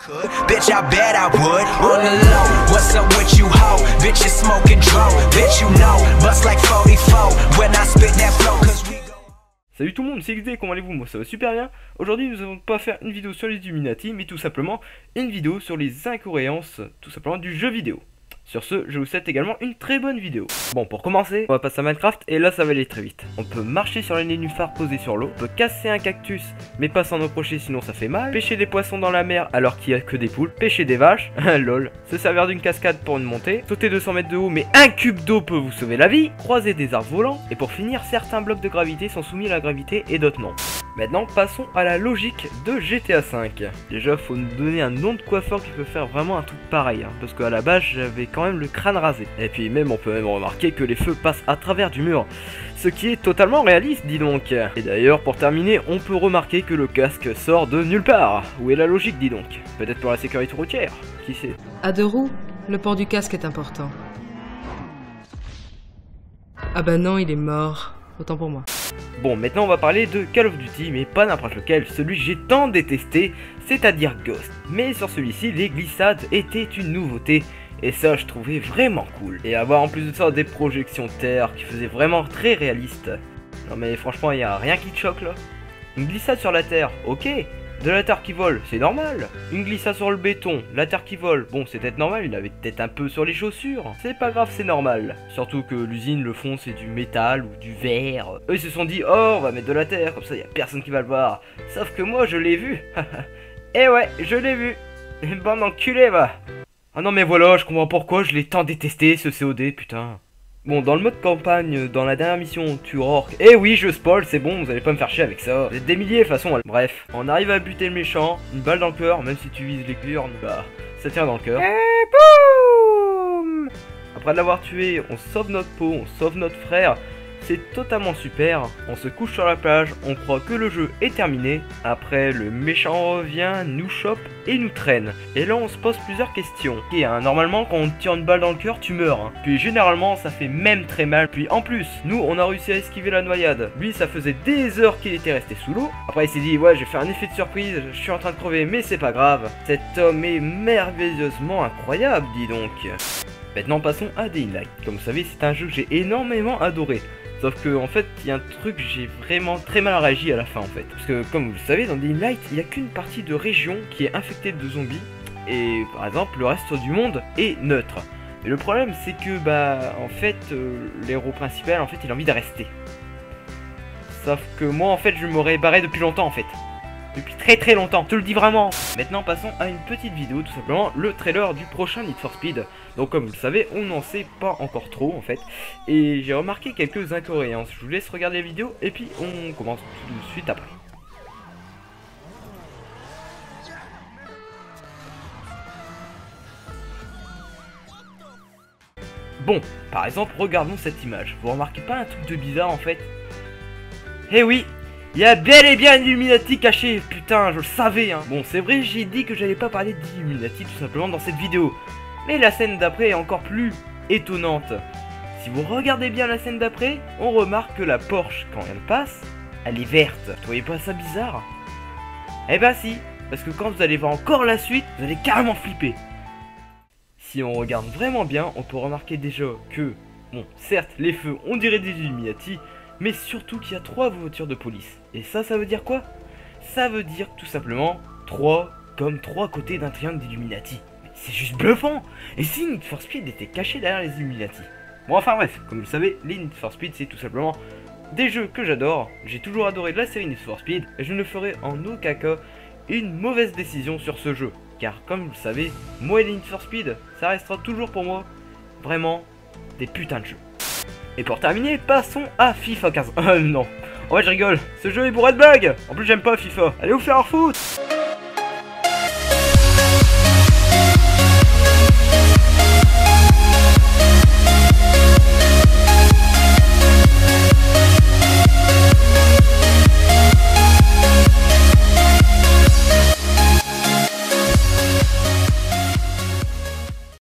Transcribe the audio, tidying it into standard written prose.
Bitch, I bet I would. On the low, what's up with you, ho? Bitch, you smoking dro. Bitch, you know, bust like 44 when I spit that flow, cause we go. Salut tout le monde, c'est XD, comment allez-vous? Moi ça va super bien. Aujourd'hui nous allons pas faire une vidéo sur les Illuminati, mais tout simplement une vidéo sur les incohérences, tout simplement du jeu vidéo. Sur ce, je vous souhaite également une très bonne vidéo. Bon, pour commencer, on va passer à Minecraft et là ça va aller très vite. On peut marcher sur les nénuphars posés sur l'eau, on peut casser un cactus mais pas s'en approcher sinon ça fait mal, pêcher des poissons dans la mer alors qu'il n'y a que des poules, pêcher des vaches, lol, se servir d'une cascade pour une montée, sauter 200 mètres de haut mais un cube d'eau peut vous sauver la vie, croiser des arbres volants, et pour finir, certains blocs de gravité sont soumis à la gravité et d'autres non. Maintenant, passons à la logique de GTA V. Déjà, faut nous donner un nom de coiffeur qui peut faire vraiment un truc pareil, hein, parce qu'à la base, j'avais quand même le crâne rasé. Et puis même, on peut même remarquer que les feux passent à travers du mur, ce qui est totalement réaliste, dis donc. Et d'ailleurs, pour terminer, on peut remarquer que le casque sort de nulle part. Où est la logique, dis donc? Peut-être pour la sécurité routière, qui sait? À deux roues, le port du casque est important. Ah bah non, il est mort. Autant pour moi. Bon, maintenant on va parler de Call of Duty, mais pas n'importe lequel, celui que j'ai tant détesté, c'est-à-dire Ghost. Mais sur celui-ci, les glissades étaient une nouveauté, et ça je trouvais vraiment cool. Et avoir en plus de ça des projections terre qui faisaient vraiment très réaliste. Non mais franchement, il y a rien qui te choque là. Une glissade sur la terre, ok. De la terre qui vole, c'est normal. Une glissade sur le béton, la terre qui vole, bon c'est peut-être normal, il avait peut-être un peu sur les chaussures. C'est pas grave, c'est normal. Surtout que l'usine, le fond c'est du métal ou du verre. Eux ils se sont dit, oh on va mettre de la terre, comme ça y a personne qui va le voir. Sauf que moi je l'ai vu. Eh ouais, je l'ai vu. Une bande d'enculés va. Ah non mais voilà, je comprends pourquoi je l'ai tant détesté ce COD, putain. Bon, dans le mode campagne, dans la dernière mission, tu orques. Eh oui, je spoil, c'est bon, vous allez pas me faire chier avec ça. Vous êtes des milliers de toute façon. Bref, on arrive à buter le méchant, une balle dans le cœur, même si tu vises les cornes, bah, ça tient dans le cœur. Et boum! Après l'avoir tué, on sauve notre peau, on sauve notre frère. C'est totalement super. On se couche sur la plage, on croit que le jeu est terminé. Après, le méchant revient, nous chope et nous traîne. Et là, on se pose plusieurs questions. Ok, hein, normalement, quand on te tire une balle dans le cœur, tu meurs. Hein. Puis généralement, ça fait même très mal. Puis en plus, nous, on a réussi à esquiver la noyade. Lui, ça faisait des heures qu'il était resté sous l'eau. Après, il s'est dit, ouais, je vais faire un effet de surprise. Je suis en train de crever, mais c'est pas grave. Cet homme est merveilleusement incroyable, dis donc. Maintenant, passons à Dying Light. Comme vous savez, c'est un jeu que j'ai énormément adoré. Sauf que en fait, il y a un truc, j'ai vraiment très mal réagi à la fin en fait. Parce que comme vous le savez, dans Dying Light, il n'y a qu'une partie de région qui est infectée de zombies. Et par exemple, le reste du monde est neutre. Et le problème, c'est que bah en fait, l'héros principal, en fait, il a envie de rester. Sauf que moi, en fait, je m'aurais barré depuis longtemps en fait. Depuis très longtemps, je te le dis vraiment. Maintenant passons à une petite vidéo, tout simplement le trailer du prochain Need for Speed. Donc comme vous le savez, on n'en sait pas encore trop en fait. Et j'ai remarqué quelques incohérences. Je vous laisse regarder la vidéo et puis on commence tout de suite après. Bon, par exemple, regardons cette image. Vous remarquez pas un truc de bizarre en fait? Eh oui! Il y a bel et bien un Illuminati caché, putain, je le savais hein. Bon, c'est vrai, j'ai dit que j'allais pas parler d'Illuminati tout simplement dans cette vidéo. Mais la scène d'après est encore plus étonnante. Si vous regardez bien la scène d'après, on remarque que la Porsche, quand elle passe, elle est verte. Vous voyez pas ça bizarre? Eh bah si, parce que quand vous allez voir encore la suite, vous allez carrément flipper. Si on regarde vraiment bien, on peut remarquer déjà que, bon, certes, les feux, on dirait des Illuminati, mais surtout qu'il y a 3 voitures de police. Et ça veut dire quoi? Ça veut dire tout simplement 3 comme 3 côtés d'un triangle d'Illuminati. C'est juste bluffant. Et si Need for Speed était caché derrière les Illuminati? Bon enfin bref, comme vous le savez, les Need for Speed c'est tout simplement des jeux que j'adore. J'ai toujours adoré de la série Need for Speed et je ne ferai en aucun cas une mauvaise décision sur ce jeu. Car comme vous le savez, moi et les Need for Speed, ça restera toujours pour moi vraiment des putains de jeux. Et pour terminer, passons à FIFA 15. Non, en vrai je rigole, ce jeu est bourré de bugs. En plus j'aime pas FIFA. Allez vous faire un foot.